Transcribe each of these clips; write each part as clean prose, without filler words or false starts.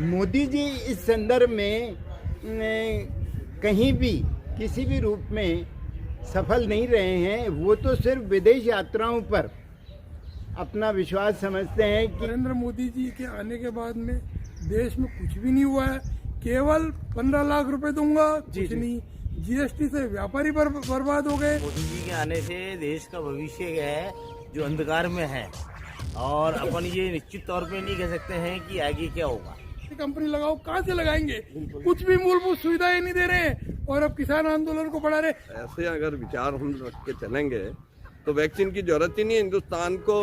मोदी जी इस संदर्भ में कहीं भी किसी भी रूप में सफल नहीं रहे हैं। वो तो सिर्फ विदेश यात्राओं पर अपना विश्वास समझते हैं कि नरेंद्र मोदी जी के आने के बाद में देश में कुछ भी नहीं हुआ है। केवल 15 लाख रुपए दूंगा, कुछ नहीं। जीएसटी से व्यापारी बर्बाद हो गए। मोदी जी के आने से देश का भविष्य है जो अंधकार में है, और अपन ये निश्चित तौर पे नहीं कह सकते हैं कि आगे क्या होगा। कंपनी लगाओ, कहाँ से लगाएंगे? कुछ भी मूलभूत सुविधाएं नहीं दे रहे हैं और अब किसान आंदोलन को बढ़ा रहे। ऐसे अगर विचार हम रख के चलेंगे तो वैक्सीन की जरूरत ही नहीं है हिंदुस्तान को।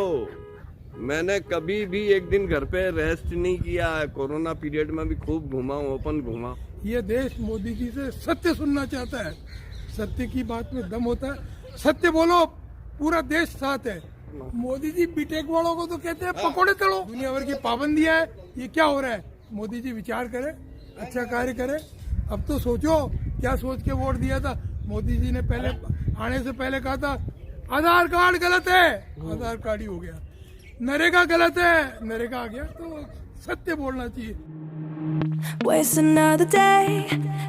मैंने कभी भी एक दिन घर पे रेस्ट नहीं किया। कोरोना पीरियड में भी खूब घूमा, ओपन घूमा। ये देश मोदी जी से सत्य सुनना चाहता है। सत्य की बात में दम होता है। सत्य बोलो, पूरा देश साथ है। मोदी जी बीटेक वालों को तो कहते हैं पकोड़े तड़ो। दुनिया भर की पाबंदियां है, ये क्या हो रहा है? मोदी जी विचार करे, अच्छा कार्य करे। अब तो सोचो क्या सोच के वोट दिया था। मोदी जी ने पहले आने से पहले कहा था आधार कार्ड गलत है, आधार कार्ड ही हो गया। नरेगा गलत है, नरेगा आ गया। तो सत्य बोलना चाहिए। Waste another day,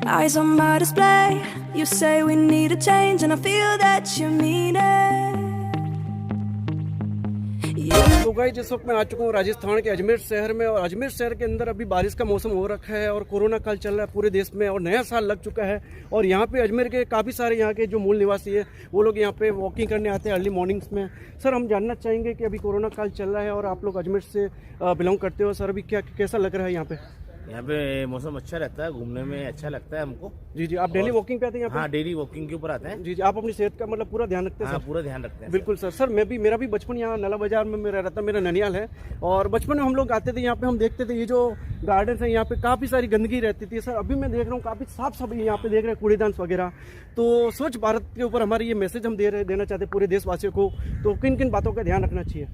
eyes on my display. You say we need a change and I feel that you mean it. तो गाइस इस वक्त मैं आ चुका हूँ राजस्थान के अजमेर शहर में, और अजमेर शहर के अंदर अभी बारिश का मौसम हो रखा है और कोरोना काल चल रहा है पूरे देश में और नया साल लग चुका है। और यहाँ पे अजमेर के काफ़ी सारे यहाँ के जो मूल निवासी है वो लोग यहाँ पे वॉकिंग करने आते हैं अर्ली मॉर्निंग्स में। सर हम जानना चाहेंगे कि अभी कोरोना काल चल रहा है और आप लोग अजमेर से बिलोंग करते हो, सर अभी क्या कैसा लग रहा है यहाँ पे? यहाँ पे मौसम अच्छा रहता है, घूमने में अच्छा लगता है हमको। जी जी, आप डेली वॉकिंग पे आते हैं यहाँ पे? हाँ, डेली वॉकिंग के ऊपर आते हैं। जी जी, आप अपनी सेहत का मतलब पूरा ध्यान रखते हैं? हाँ, सर पूरा ध्यान रखते हैं। बिल्कुल सर। सर मेरा भी बचपन यहाँ नाला बाजार में मेरा रहता, मेरा ननियाल है, और बचपन में हम लोग आते थे यहाँ पे, हम देखते थे ये जो गार्डन है यहाँ पे काफ़ी सारी गंदगी रहती थी। सर अभी मैं देख रहा हूँ काफ़ी साफ सफाई यहाँ पे देख रहे हैं, कूड़ेदान वगैरह। तो स्वच्छ भारत के ऊपर हमारी ये मैसेज हम देना चाहते हैं पूरे देशवासियों को। तो किन किन बातों का ध्यान रखना चाहिए?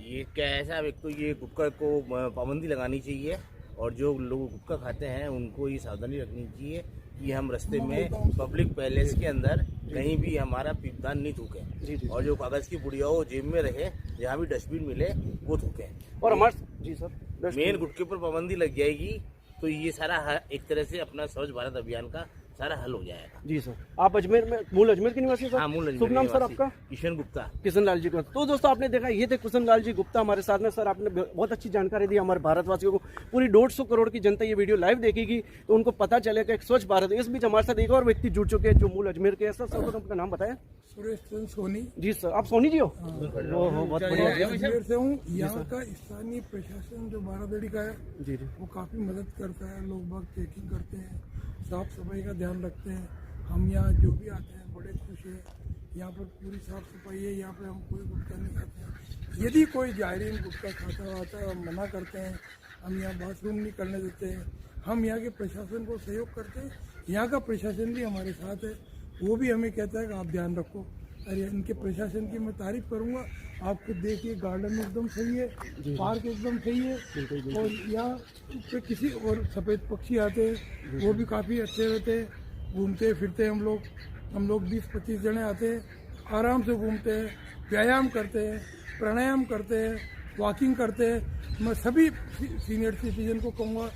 ये क्या है साहब, एक तो ये गुटखा को पाबंदी लगानी चाहिए, और जो लोग गुटखा खाते हैं उनको ये सावधानी रखनी चाहिए कि हम रास्ते में पब्लिक पैलेस के अंदर कहीं भी हमारा पीपदान नहीं थूके, और जो कागज की पुड़िया हो जेब में रहे, जहाँ भी डस्टबिन मिले वो थूके। और हमारे जी सर मेन गुटखे पर पाबंदी लग जाएगी तो ये सारा एक तरह से अपना स्वच्छ भारत अभियान का सारा हल हो जाएगा। जी सर। आप अजमेर में मूल अजमेर के निवासी सर? हाँ, मूल अजमेर शुभ नाम सर निवासी। आपका? किशन गुप्ता। किशन लाल जी का। तो दोस्तों आपने देखा ये थे किशन लाल जी गुप्ता हमारे साथ में। सर आपने बहुत अच्छी जानकारी दी हमारे भारतवासियों को। पूरी 150 करोड़ की जनता ये वीडियो लाइव देखेगी तो उनको पता चलेगा एक स्वच्छ भारत। इस बीच हमारे साथ एक और व्यक्ति जुड़ चुके हैं जो मूल अजमेर के हैं। सर सर अपना नाम बताया? सुरेश चंद्र सोनी। जी सर। आप सोनी जी हो? बहुत बढ़िया। अजमेर से हूँ। यहाँ का स्थानीय प्रशासन जो बारादड़ी का है जी जी, वो काफी मदद करता है। लोग बाग चेकिंग करते हैं, साफ सफाई का ध्यान रखते हैं। हम यहाँ जो भी आते हैं बड़े खुश हैं। यहाँ पर पूरी साफ सफाई है। यहाँ पे हम कोई गुटखा नहीं खाते हैं। यदि कोई जायरीन गुटखा खाता आता है हम मना करते हैं। हम यहाँ बाथरूम नहीं करने देते हैं। हम यहाँ के प्रशासन को सहयोग करते हैं। यहाँ का प्रशासन भी हमारे साथ है, वो भी हमें कहता है कि आप ध्यान रखो। अरे इनके प्रशासन की मैं तारीफ करूँगा। आप खुद देखिए गार्डन एकदम सही है, पार्क एकदम सही है, और यहाँ पे किसी और सफ़ेद पक्षी आते हैं वो भी काफ़ी अच्छे रहते हैं। घूमते फिरते हम लोग 20-25 जने आते हैं, आराम से घूमते हैं, व्यायाम करते हैं, प्राणायाम करते हैं, वॉकिंग करते हैं। मैं सभी सीनियर सिटीजन को कहूँगा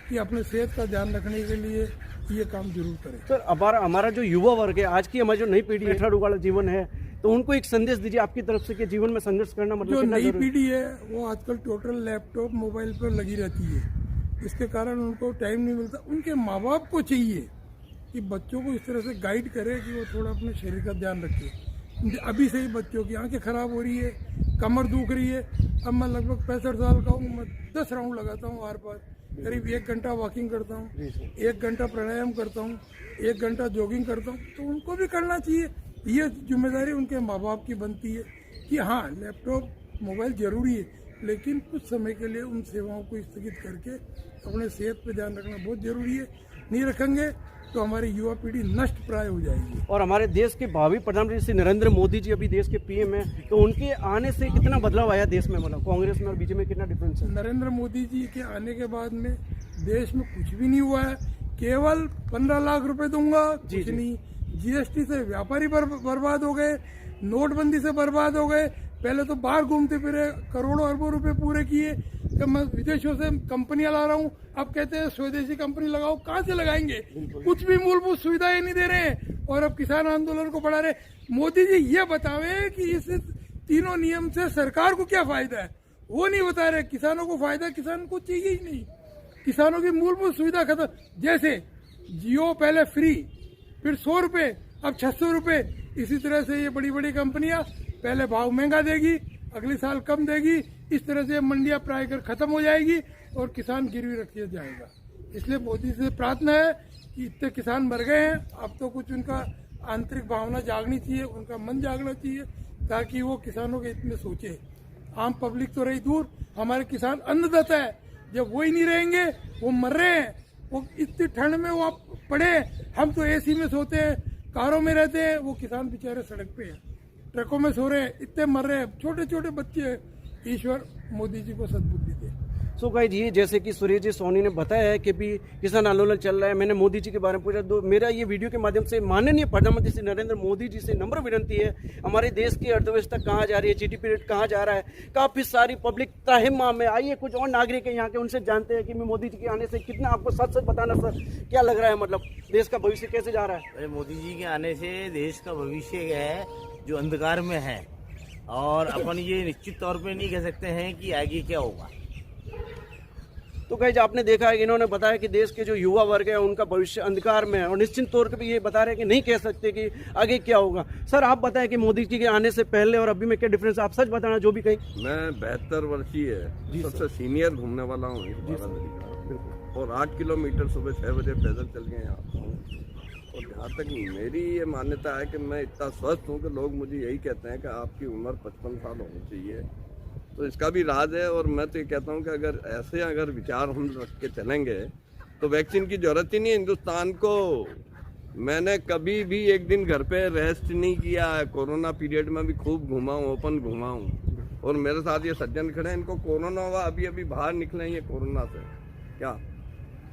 कि अपने सेहत का ध्यान रखने के लिए ये काम जरूर करें। सर हमारा जो युवा वर्ग है, आज की हमारी जो नई पीढ़ी है, उगाड़ा जीवन है, तो उनको एक संदेश दीजिए आपकी तरफ से कि जीवन में संघर्ष करना मतलब जो नई पीढ़ी है वो आजकल टोटल लैपटॉप मोबाइल पर लगी रहती है। इसके कारण उनको टाइम नहीं मिलता। उनके माँ बाप को चाहिए कि बच्चों को इस तरह से गाइड करे कि वो थोड़ा अपने शरीर का ध्यान रखे। अभी से ही बच्चों की आंखें खराब हो रही है, कमर दुख रही है। अब मैं लगभग 65 साल का हूँ, मैं 10 राउंड लगाता हूँ आर पार। करीब 1 घंटा वॉकिंग करता हूँ, 1 घंटा प्राणायाम करता हूँ, 1 घंटा जॉगिंग करता हूँ। तो उनको भी करना चाहिए। ये जिम्मेदारी उनके माँ बाप की बनती है कि हाँ लैपटॉप मोबाइल जरूरी है, लेकिन कुछ समय के लिए उन सेवाओं को स्थगित करके अपने सेहत पे ध्यान रखना बहुत जरूरी है। नहीं रखेंगे तो हमारी युवा पीढ़ी नष्ट प्राय हो जाएगी। और हमारे देश के भावी प्रधानमंत्री श्री नरेंद्र मोदी जी अभी देश के पीएम हैं, तो उनके आने से कितना बदलाव आया देश में, मतलब कांग्रेस में और बीजेपी में कितना डिफरेंस है? नरेंद्र मोदी जी के आने के बाद में देश में कुछ भी नहीं हुआ है। केवल 15 लाख रुपए दूंगा, कुछ नहीं। जीएसटी से व्यापारी बर्बाद हो गए, नोटबंदी से बर्बाद हो गए, पहले तो बाहर घूमते फिरे, करोड़ों अरबों रुपए पूरे किए कि मैं विदेशों से कंपनियां ला रहा हूँ। अब कहते हैं स्वदेशी कंपनी लगाओ, कहाँ से लगाएंगे? कुछ भी मूलभूत सुविधाएं नहीं दे रहे हैं और अब किसान आंदोलन को बढ़ा रहे। मोदी जी ये बतावे कि इस तीनों नियम से सरकार को क्या फायदा है, वो नहीं बता रहे। किसानों को फायदा किसान को चाहिए ही नहीं। किसानों की मूलभूत सुविधा खत्म, जैसे जियो पहले फ्री, फिर 100 रुपए, अब 600 रुपए। इसी तरह से ये बड़ी बड़ी कंपनियां पहले भाव महंगा देगी, अगले साल कम देगी। इस तरह से मंडियां प्राय कर खत्म हो जाएगी और किसान गिरवी रख दिया जाएगा। इसलिए मोदी से प्रार्थना है कि इतने किसान मर गए हैं, अब तो कुछ उनका आंतरिक भावना जागनी चाहिए, उनका मन जागना चाहिए, ताकि वो किसानों के इतने सोचे। आम पब्लिक तो रही दूर, हमारे किसान अन्नदाता है, जब वो ही नहीं रहेंगे, वो मर रहे हैं। वो इतनी ठंड में वो पड़े, हम तो एसी में सोते हैं, कारों में रहते हैं, वो किसान बेचारे सड़क पे हैं, ट्रकों में सो रहे हैं, इतने मर रहे हैं, छोटे छोटे बच्चे हैं। ईश्वर मोदी जी को सद्बुद्धि दे। सो गाइस, ये जैसे कि सुरेश जी सोनी ने बताया है कि भी किसान आंदोलन चल रहा है। मैंने मोदी जी के बारे में पूछा, तो मेरा ये वीडियो के माध्यम से माननीय प्रधानमंत्री श्री नरेंद्र मोदी जी से नम्र विनती है, हमारे देश की अर्थव्यवस्था कहाँ जा रही है, जीडीपी रेट कहाँ जा रहा है, काफ़ी सारी पब्लिक त्राहिमाम में। आइए कुछ और नागरिक है यहाँ के, उनसे जानते हैं कि मैं मोदी जी के आने से कितना, आपको सच सच बताना सर, क्या लग रहा है, मतलब देश का भविष्य कैसे जा रहा है? अरे मोदी जी के आने से देश का भविष्य है जो अंधकार में है, और अपन ये निश्चित तौर पे नहीं कह सकते हैं कि आगे क्या होगा। तो गाइस, आपने देखा है कि इन्होंने बताया कि देश के जो युवा वर्ग है उनका भविष्य अंधकार में है, और निश्चित तौर पे ये बता रहे हैं कि नहीं कह सकते कि आगे क्या होगा। सर, आप बताएं कि मोदी जी के आने से पहले और अभी में क्या डिफरेंस, आप सच बताना जो भी कहीं। मैं 72 वर्षीय सबसे सीनियर घूमने वाला हूँ और 8 किलोमीटर सुबह 6 बजे पैदल चल गए यहाँ। और जहाँ तक मेरी ये मान्यता है कि मैं इतना स्वस्थ हूँ कि लोग मुझे यही कहते हैं कि आपकी उम्र 55 साल होनी चाहिए, तो इसका भी राज है। और मैं तो ये कहता हूँ कि अगर विचार हम रख के चलेंगे तो वैक्सीन की जरूरत ही नहीं है हिंदुस्तान को। मैंने कभी भी एक दिन घर पे रेस्ट नहीं किया है, कोरोना पीरियड में भी खूब घुमा हूँ, ओपन घुमा हूँ। और मेरे साथ ये सज्जन खड़े हैं, इनको कोरोना हुआ, अभी बाहर निकले हैं ये कोरोना से। क्या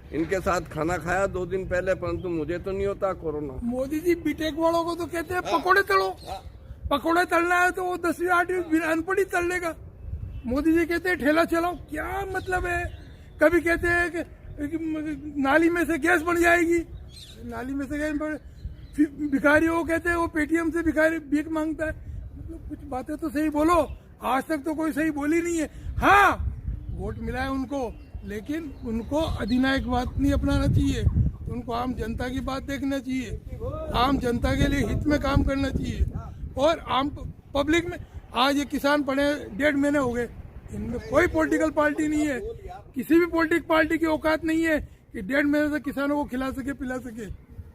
इनके साथ खाना खाया 2 दिन पहले, परंतु मुझे तो नहीं होता कोरोना। मोदी जी बीटेक वालों को तो कहते हैं पकौड़े तलो, पकौड़े तलना है तो वो 10वीं 8वीं अनपढ़ ही तल लेगा। मोदी जी कहते हैं ठेला चलाओ, क्या मतलब है? कभी कहते हैं कि नाली में से गैस बन जाएगी, नाली में से गैस बन, भिखारी वो कहते हैं वो पेटीएम से भिखारी भीख मांगता है। मतलब कुछ बातें तो सही बोलो, आज तक तो कोई सही बोली नहीं है। हाँ, वोट मिला है उनको, लेकिन उनको अधिनायकवाद नहीं अपनाना चाहिए, उनको आम जनता की बात देखना चाहिए, आम जनता के लिए हित में काम करना चाहिए। और आम पब्लिक में आज ये किसान पड़े 1.5 महीने हो गए, इनमें कोई पॉलिटिकल पार्टी नहीं है, किसी भी पॉलिटिकल पार्टी की औकात नहीं है कि 1.5 महीने से किसानों को खिला सके पिला सके।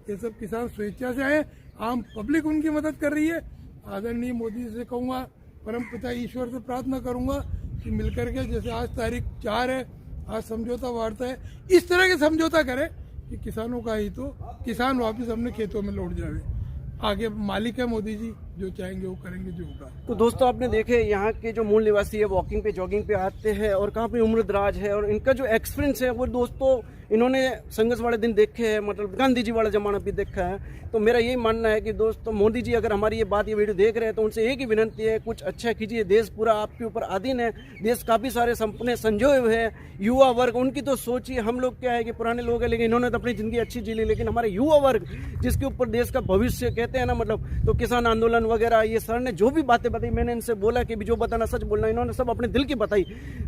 ये सब किसान स्वेच्छा से आए, आम पब्लिक उनकी मदद कर रही है। आदरणीय मोदी जी से कहूँगा, परम पिता ईश्वर से प्रार्थना करूँगा कि मिलकर के, जैसे आज तारीख 4 है, आज समझौता वार्ता है, इस तरह के समझौता करे कि किसानों का ही तो किसान वापस अपने खेतों में लौट जाए। आगे मालिक है मोदी जी, जो चाहेंगे वो करेंगे, जो होगा। तो दोस्तों, आपने देखे यहाँ के जो मूल निवासी है वॉकिंग पे जॉगिंग पे आते हैं और कहाँ पे उम्र दराज है, और इनका जो एक्सपीरियंस है वो दोस्तों इन्होंने संघर्ष वाले दिन देखे हैं, मतलब गांधी जी वाला जमाना भी देखा है। तो मेरा यही मानना है कि दोस्तों, मोदी जी अगर हमारी ये वीडियो देख रहे हैं तो उनसे एक ही विनती है, कुछ अच्छा कीजिए। देश पूरा आपके ऊपर आधीन है, देश काफ़ी सारे सपने संजोए हुए हैं। युवा वर्ग, उनकी तो सोचिए, हम लोग क्या है कि पुराने लोग हैं, लेकिन इन्होंने तो अपनी ज़िंदगी अच्छी जी ली, लेकिन हमारे युवा वर्ग जिसके ऊपर देश का भविष्य कहते हैं ना, मतलब तो किसान आंदोलन वगैरह, ये सर ने जो भी बातें बताई, मैंने इनसे बोला कि भी जो बताना सच बोलना, इन्होंने सब अपने दिल की बताई।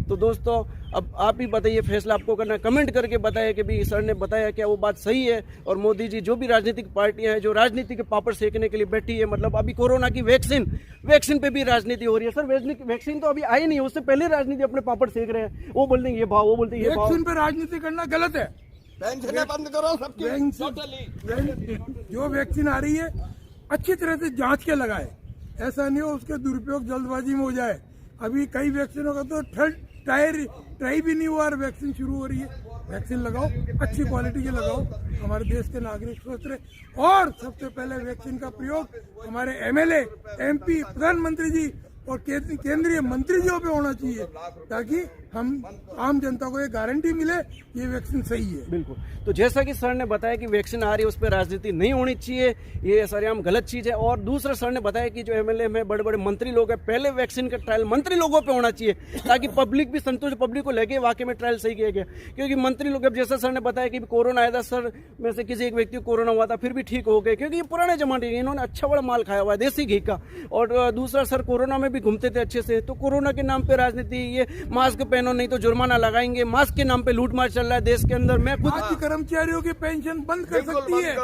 तो दोस्तों, अब आप ही बताइए, फैसला आपको करना, कमेंट करके बताइए कि भी सर ने बताया क्या वो बात सही है। और मोदी जी, जो भी राजनीतिक पार्टियां हैं जो राजनीति के पापड़ सेकने के लिए बैठी है, मतलब अभी कोरोना की वैक्सीन पे भी राजनीति हो रही है। सर, वैक्सीन तो अभी आई नहीं है, उससे पहले राजनीति अपने पापड़ सेक रहे हैं। वो बोलते हैं ये भाव, वो बोलते हैं ये भाव। वैक्सीन पे राजनीति करना गलत है। बंद करो सबकी। जो वैक्सीन आ रही है अच्छी तरह से जांच के लगाए, ऐसा नहीं हो उसके दुरुपयोग जल्दबाजी में हो जाए। अभी कई वैक्सीनों का तो ट्राई भी नहीं हुआ और वैक्सीन शुरू हो रही है। वैक्सीन लगाओ, अच्छी क्वालिटी के लगाओ, हमारे देश के नागरिक स्वस्थ रहे। और सबसे पहले वैक्सीन का प्रयोग हमारे MLA, MP, प्रधानमंत्री जी और केंद्रीय मंत्री जी पे होना चाहिए, ताकि हम आम जनता को ये गारंटी मिले ये वैक्सीन सही है। बिल्कुल। तो जैसा कि सर ने बताया कि वैक्सीन आ रही है उस पर राजनीति नहीं होनी चाहिए, ये सरेआम गलत चीज है। और दूसरा सर ने बताया कि जो एमएलए में बड़े बड़े मंत्री लोग हैं, पहले वैक्सीन का ट्रायल मंत्री लोगों पे होना चाहिए, ताकि पब्लिक भी संतुष्ट, पब्लिक को लगे वाकई में ट्रायल सही किया गया। क्योंकि मंत्री लोग, अब जैसा सर ने बताया कि कोरोना आया था, सर में से किसी एक व्यक्ति को कोरोना हुआ था, फिर भी ठीक हो गए, क्योंकि ये पुराने जमाने के इन्होंने अच्छा बड़ा माल खाया हुआ है देसी घी का। और दूसरा सर कोरोना में भी घूमते थे अच्छे से, तो कोरोना के नाम पे राजनीति, ये मास्क पहनो नहीं तो जुर्माना लगाएंगे, मास्क के नाम पे लूटमार चल रहा है देश के अंदर। मैं खुद आज कर्मचारियों की पेंशन बंद कर सकती है,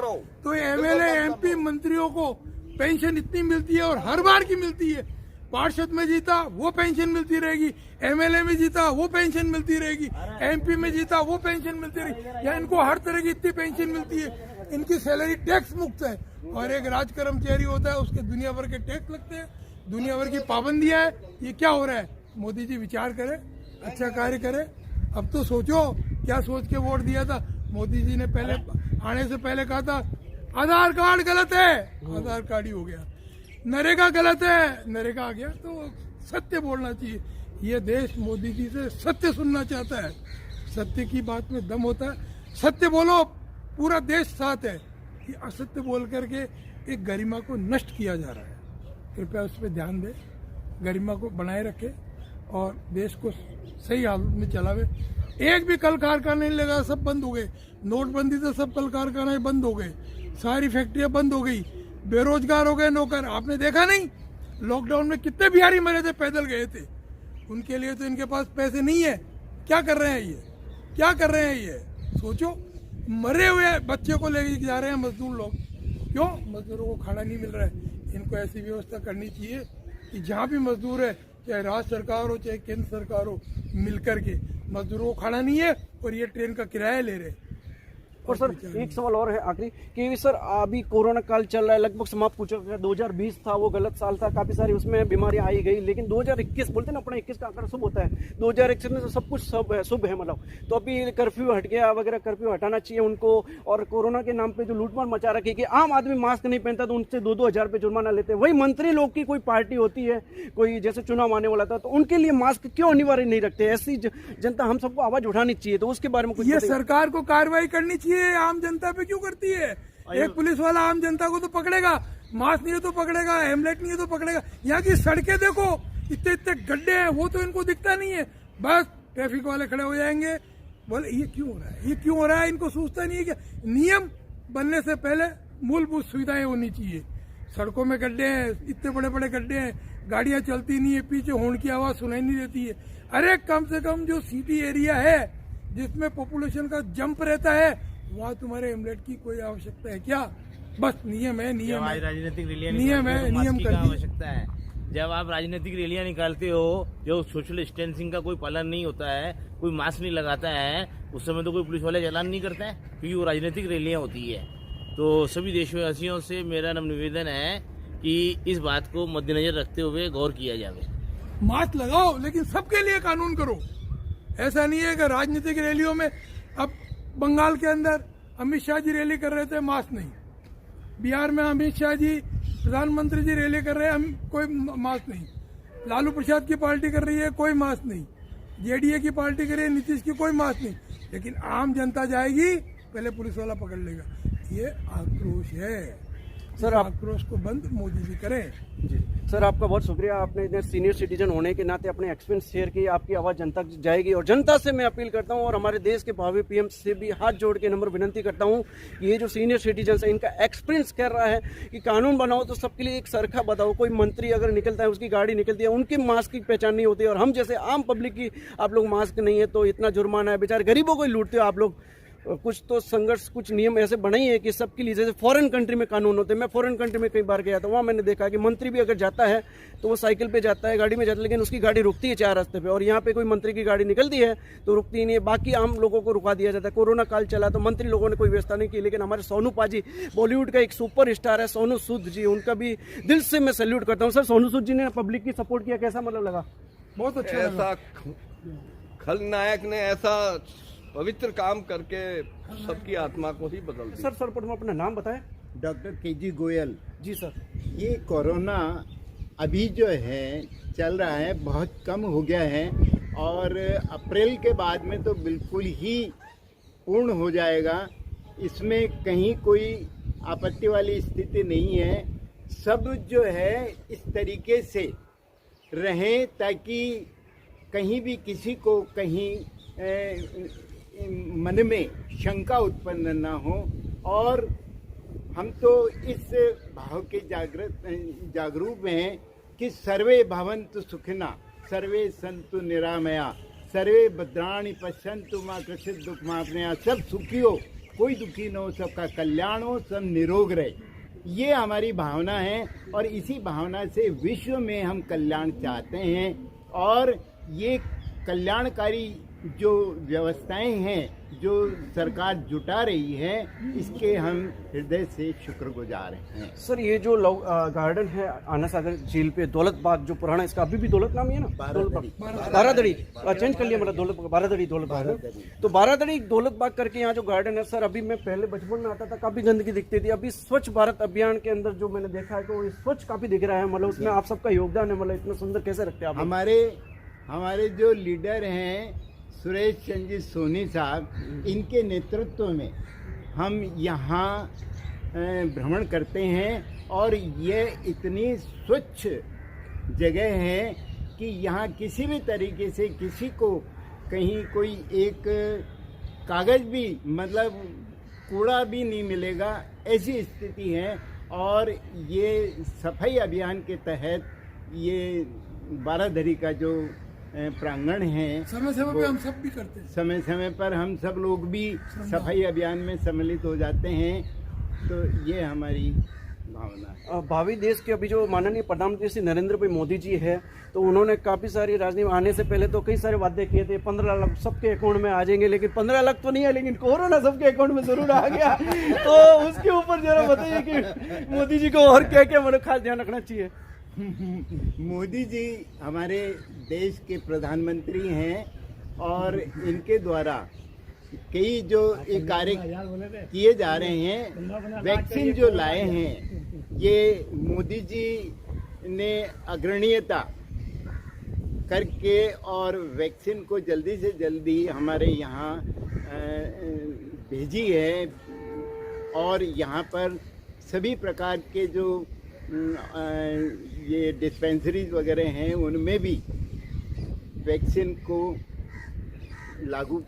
तो एमएलए एमपी मंत्रियों को पेंशन इतनी मिलती है और हर बार की मिलती है। पार्षद में जीता वो पेंशन मिलती रहेगी, एमएलए में जीता वो पेंशन मिलती रहेगी, एमपी में जीता वो पेंशन मिलती रहेगी, या इनको हर तरह की इतनी पेंशन मिलती है। इनकी सैलरी टैक्स मुक्त है, और एक राज कर्मचारी होता है उसके दुनिया भर के टैक्स लगते हैं, दुनिया भर की पाबंदियां है। ये क्या हो रहा है? मोदी जी विचार करे, अच्छा कार्य करे। अब तो सोचो क्या सोच के वोट दिया था। मोदी जी ने पहले आने से पहले कहा था आधार कार्ड गलत है, आधार कार्ड ही हो गया। नरेगा गलत है, नरेगा आ गया। तो सत्य बोलना चाहिए। ये देश मोदी जी से सत्य सुनना चाहता है, सत्य की बात में दम होता है। सत्य बोलो, पूरा देश साथ है। कि असत्य बोल करके एक गरिमा को नष्ट किया जा रहा है। कृपया उस पर ध्यान दे, गरिमा को बनाए रखे और देश को सही हालत में चलावे। एक भी कल कारखाना नहीं लगा, सब बंद हो गए। नोटबंदी से सब कल कारखाने बंद हो गए, सारी फैक्ट्रियां बंद हो गई, बेरोजगार हो गए नौकर। आपने देखा नहीं लॉकडाउन में कितने बिहारी मरे थे, पैदल गए थे। उनके लिए तो इनके पास पैसे नहीं है। क्या कर रहे हैं ये, क्या कर रहे हैं ये? सोचो, मरे हुए बच्चे को लेके जा रहे हैं मजदूर लोग। क्यों? मजदूरों को खाना नहीं मिल रहा है। इनको ऐसी व्यवस्था करनी चाहिए कि जहाँ भी मजदूर है, चाहे राज्य सरकार हो चाहे केंद्र सरकार हो, मिलकर के मजदूरों को खाना नहीं है और ये ट्रेन का किराया ले रहे। और सर एक सवाल और है आखिरी कि सर अभी कोरोना काल चल रहा है, लगभग समाप्त हो चुका है। 2020 था वो गलत साल था, काफी सारी उसमें बीमारियां आई गई, लेकिन 2021 बोलते हैं ना, अपना 21 का आंकड़ा शुभ होता है। 2021 में सब कुछ शुभ है मतलब। तो अभी कर्फ्यू हट गया वगैरह, कर्फ्यू हटाना चाहिए उनको। और कोरोना के नाम पे जो लूटमार मचा रखी कि आम आदमी मास्क नहीं पहनता तो उनसे 2-2 हजार रुपये जुर्माना लेते हैं। वही मंत्री लोग की कोई पार्टी होती है, कोई जैसे चुनाव आने वाला था, तो उनके लिए मास्क क्यों अनिवार्य नहीं रखते? ऐसी जनता, हम सबको आवाज उठानी चाहिए। तो उसके बारे में कुछ ये सरकार को कार्रवाई करनी चाहिए, आम जनता पे क्यों करती है? एक पुलिस वाला आम जनता को तो पकड़ेगा, मास्क नहीं है तो पकड़ेगा, हेमलेट नहीं है तो पकड़ेगा। यहाँ की सड़कें देखो, इतने इतने गड्ढे हैं, वो तो इनको दिखता नहीं है। बस ट्रैफिक वाले खड़े हो जाएंगे, बोले ये क्यों हो रहा है, ये क्यों हो रहा है? इनको सोचता नहीं है क्या? नियम बनने से पहले मूलभूत सुविधाएं होनी चाहिए। सड़कों में गड्ढे हैं, इतने बड़े बड़े गड्ढे हैं, गाड़ियां चलती नहीं है, पीछे हॉर्न की आवाज सुनाई नहीं देती है। अरे कम से कम जो सिटी एरिया है जिसमें पॉपुलेशन का जंप रहता है, वहाँ तुम्हारे हेमलेट की कोई आवश्यकता है क्या? बस नियम है, नियम है, राजनीतिक रैलियां नियम है, निकालते हो तो नियम मास्क की कर क्या दी। आवश्यकता है? जब आप राजनीतिक रैलियां निकालते हो, जो सोशल डिस्टेंसिंग का कोई पालन नहीं होता है, कोई मास्क नहीं लगाता है, उस समय तो कोई पुलिस वाले चालान नहीं करते हैं, क्योंकि वो राजनीतिक रैलियां होती है। तो सभी देशवासियों से मेरा निवेदन है कि इस बात को मद्देनजर रखते हुए गौर किया जाए। मास्क लगाओ, लेकिन सबके लिए कानून करो। ऐसा नहीं है कि राजनीतिक रैलियों में, अब बंगाल के अंदर अमित शाह जी रैली कर रहे थे, मास्क नहीं। बिहार में अमित शाह जी, प्रधानमंत्री जी रैली कर रहे हैं, कोई मास्क नहीं। लालू प्रसाद की पार्टी कर रही है, कोई मास्क नहीं। जेडीए की पार्टी कर रही है, नीतीश की, कोई मास्क नहीं। लेकिन आम जनता जाएगी, पहले पुलिस वाला पकड़ लेगा। ये आक्रोश है सर, आक्रोश को बंद मोदी जी करें। जी सर, आपका बहुत शुक्रिया। आपने इतने सीनियर सिटीजन होने के नाते अपने एक्सपीरियंस शेयर किए, आपकी आवाज़ जनता तक जाएगी। और जनता से मैं अपील करता हूं और हमारे देश के भावी पीएम से भी हाथ जोड़ के नंबर विनती करता हूं, ये जो सीनियर सिटीजन है इनका एक्सपीरियंस कर रहा है कि कानून बनाओ तो सबके लिए एक सरखा बताओ। कोई मंत्री अगर निकलता है, उसकी गाड़ी निकलती है, उनकी मास्क की पहचान नहीं होती है, और हम जैसे आम पब्लिक की आप लोग मास्क नहीं है तो इतना जुर्माना है। बेचारे गरीबों को ही लूटते हो आप लोग। कुछ तो संघर्ष, कुछ नियम ऐसे बनाई है कि सबके लिए, जैसे फॉरेन कंट्री में कानून होते हैं। मैं फॉरेन कंट्री में कई बार गया था, वहाँ मैंने देखा कि मंत्री भी अगर जाता है तो वो साइकिल पे जाता है, गाड़ी में जाता है, लेकिन उसकी गाड़ी रुकती है 4 रास्ते पे। और यहाँ पे कोई मंत्री की गाड़ी निकलती है तो रुकती नहीं है, बाकी आम लोगों को रुका दिया जाता है। कोरोना काल चला तो मंत्री लोगों ने कोई व्यवस्था नहीं की, लेकिन हमारे सोनू पाजी, बॉलीवुड का एक सुपर स्टार है सोनू सूद जी, उनका भी दिल से मैं सैल्यूट करता हूँ। सर, सोनू सूद जी ने पब्लिक की सपोर्ट किया, कैसा मतलब लगा? बहुत अच्छा ऐसा खलनायक ने ऐसा पवित्र काम करके सबकी आत्मा को ही बदल दिया। सर, सर्वप्रथम अपना नाम बताएं। Doctor KG Goyal. Ji sir. ये कोरोना अभी जो है चल रहा है बहुत कम हो गया है और अप्रैल के बाद में तो बिल्कुल ही पूर्ण हो जाएगा। इसमें कहीं कोई आपत्ति वाली स्थिति नहीं है। सब जो है इस तरीके से रहें ताकि कहीं भी किसी को कहीं मन में शंका उत्पन्न ना हो। और हम तो इस भाव के जागरूक हैं कि सर्वे भवन्तु सुखिना, सर्वे सन्तु निरामया, सर्वे भद्राणि पश्यन्तु मा कश्चित् दुःखमाप्नुयात्। सब सुखी हो, कोई दुखी न हो, सबका कल्याण हो, सब निरोग रहे। ये हमारी भावना है और इसी भावना से विश्व में हम कल्याण चाहते हैं। और ये कल्याणकारी जो व्यवस्थाएं हैं जो सरकार जुटा रही है, इसके हम हृदय से शुक्रगुजार हैं। सर ये जो गार्डन है आना सागर झील पे, दौलत बाग जो पुराना, इसका अभी भी दौलत नाम ही है ना, बारादड़ी चेंज कर लिया, मतलब दौलत बारादड़ी दौलत बाग। तो बारादड़ी दौलत बाग करके यहाँ जो गार्डन है सर, अभी मैं पहले बचपन में आता था काफी गंदगी दिखती थी। अभी स्वच्छ भारत अभियान के अंदर जो मैंने देखा है तो स्वच्छ काफी दिख रहा है, मतलब उसमें आप सबका योगदान है। मतलब इतना सुंदर कैसे रखते हैं आप? हमारे जो लीडर हैं सुरेश चंद्र जी सोनी साहब, इनके नेतृत्व में हम यहाँ भ्रमण करते हैं और ये इतनी स्वच्छ जगह है कि यहाँ किसी भी तरीके से किसी को कहीं कोई एक कागज़ भी, मतलब कूड़ा भी नहीं मिलेगा, ऐसी स्थिति है। और ये सफाई अभियान के तहत ये बारादरी का जो प्रांगण है, समय समय पे हम सब भी करते हैं, समय समय पर हम सब लोग भी सफाई अभियान में सम्मिलित हो जाते हैं। तो ये हमारी भावना है। भावी देश के अभी जो माननीय प्रधानमंत्री श्री नरेंद्र भाई मोदी जी है, तो उन्होंने काफ़ी सारी राजनीति आने से पहले तो कई सारे वादे किए थे, 15 लाख सबके अकाउंट में आ जाएंगे, लेकिन 15 लाख तो नहीं है, लेकिन कोरोना सबके अकाउंट में जरूर आ गया। तो उसके ऊपर जरा बताइए कि मोदी जी को और क्या क्या मतलब खास ध्यान रखना चाहिए? मोदी जी हमारे देश के प्रधानमंत्री हैं और इनके द्वारा कई जो ये कार्य किए जा रहे हैं, वैक्सीन जो लाए हैं, ये मोदी जी ने अग्रणीयता करके और वैक्सीन को जल्दी से जल्दी हमारे यहाँ भेजी है। और यहाँ पर सभी प्रकार के जो ये डिस्पेंसरीज वगैरह हैं उनमें भी वैक्सीन को लागू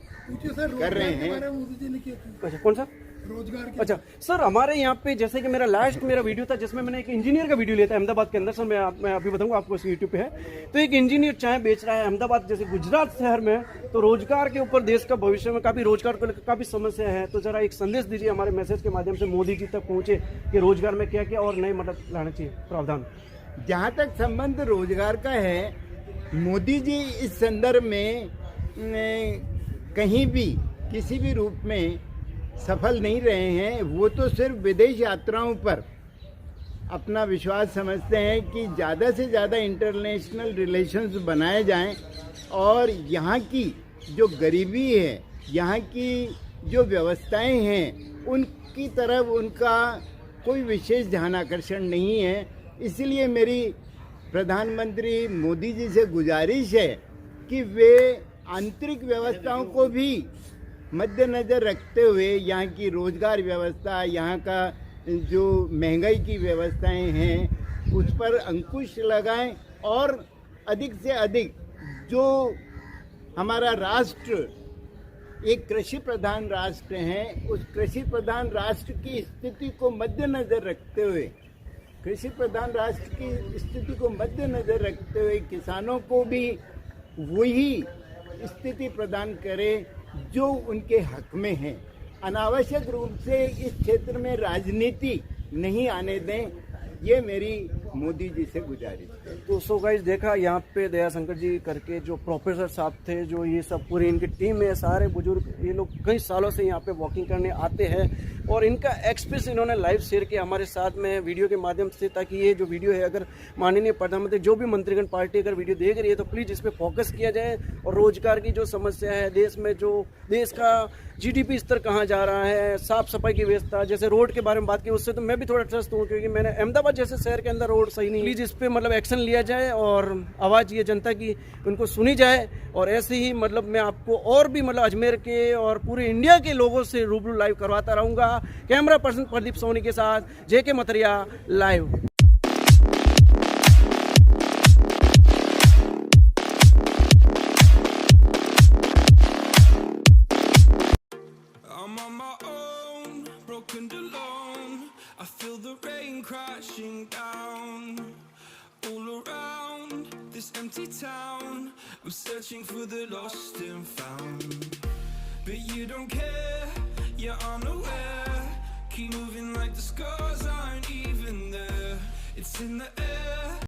कर रहे हैं। अच्छा, कौन सा? रोजगार के। अच्छा सर, हमारे यहाँ पे जैसे कि मेरा वीडियो था जिसमें मैंने एक इंजीनियर का वीडियो लिया था अहमदाबाद के अंदर। सर मैं अभी बताऊंगा आपको, इस यूट्यूब पे है। तो एक इंजीनियर चाय बेच रहा है अहमदाबाद जैसे गुजरात शहर में। तो रोजगार के ऊपर देश का भविष्य में काफी रोजगार को लेकर काफी समस्या है। तो जरा एक संदेश दीजिए हमारे मैसेज के माध्यम से मोदी जी तक पहुंचे कि रोजगार में क्या क्या और नए मतलब लाना चाहिए प्रावधान। जहाँ तक संबंध रोजगार का है, मोदी जी इस संदर्भ में कहीं भी किसी भी रूप में सफल नहीं रहे हैं। वो तो सिर्फ विदेश यात्राओं पर अपना विश्वास समझते हैं कि ज़्यादा से ज़्यादा इंटरनेशनल रिलेशंस बनाए जाएं और यहाँ की जो गरीबी है, यहाँ की जो व्यवस्थाएं हैं, उनकी तरफ उनका कोई विशेष ध्यान आकर्षण नहीं है। इसलिए मेरी प्रधानमंत्री मोदी जी से गुजारिश है कि वे आंतरिक व्यवस्थाओं को भी मद्देनज़र रखते हुए यहाँ की रोजगार व्यवस्था, यहाँ का जो महंगाई की व्यवस्थाएं हैं, उस पर अंकुश लगाएं और अधिक से अधिक जो हमारा राष्ट्र एक कृषि प्रधान राष्ट्र है, उस कृषि प्रधान राष्ट्र की स्थिति को मद्देनज़र रखते हुए, कृषि प्रधान राष्ट्र की स्थिति को मद्देनज़र रखते हुए किसानों को भी वही स्थिति प्रदान करें जो उनके हक में है। अनावश्यक रूप से इस क्षेत्र में राजनीति नहीं आने दें, ये मेरी मोदी जी से गुजारिश है। तो सो गाइस, देखा यहाँ पे दया शंकर जी करके जो प्रोफेसर साहब थे, जो ये सब पूरी इनकी टीम है, सारे बुजुर्ग, ये लोग कई सालों से यहाँ पे वॉकिंग करने आते हैं और इनका एक्सपीरियंस इन्होंने लाइव शेयर किया हमारे साथ में वीडियो के माध्यम से, ताकि ये जो वीडियो है, अगर माननीय प्रधानमंत्री जो भी मंत्रीगण पार्टी अगर वीडियो देख रही है तो प्लीज़ इस पर फोकस किया जाए और रोजगार की जो समस्या है देश में, जो देश का GDP स्तर कहाँ जा रहा है, साफ सफाई की व्यवस्था, जैसे रोड के बारे में बात की, उससे तो मैं भी थोड़ा ट्रस्ट हूँ क्योंकि मैंने अहमदाबाद जैसे शहर के अंदर रोड रोड सही नहीं, प्लीज़ इस पे मतलब एक्शन लिया जाए और आवाज़ ये जनता की उनको सुनी जाए। और ऐसे ही मतलब मैं आपको और भी मतलब अजमेर के और पूरे इंडिया के लोगों से रूबरू लाइव करवाता रहूँगा। कैमरा पर्सन प्रदीप सोनी के साथ JK Mathariya live. I'm on my own, broken alone. I feel the rain crashing down all around this empty town. I'm searching for the lost and found, but you don't care, you're unaware. Keep moving like the scars aren't even there. It's in the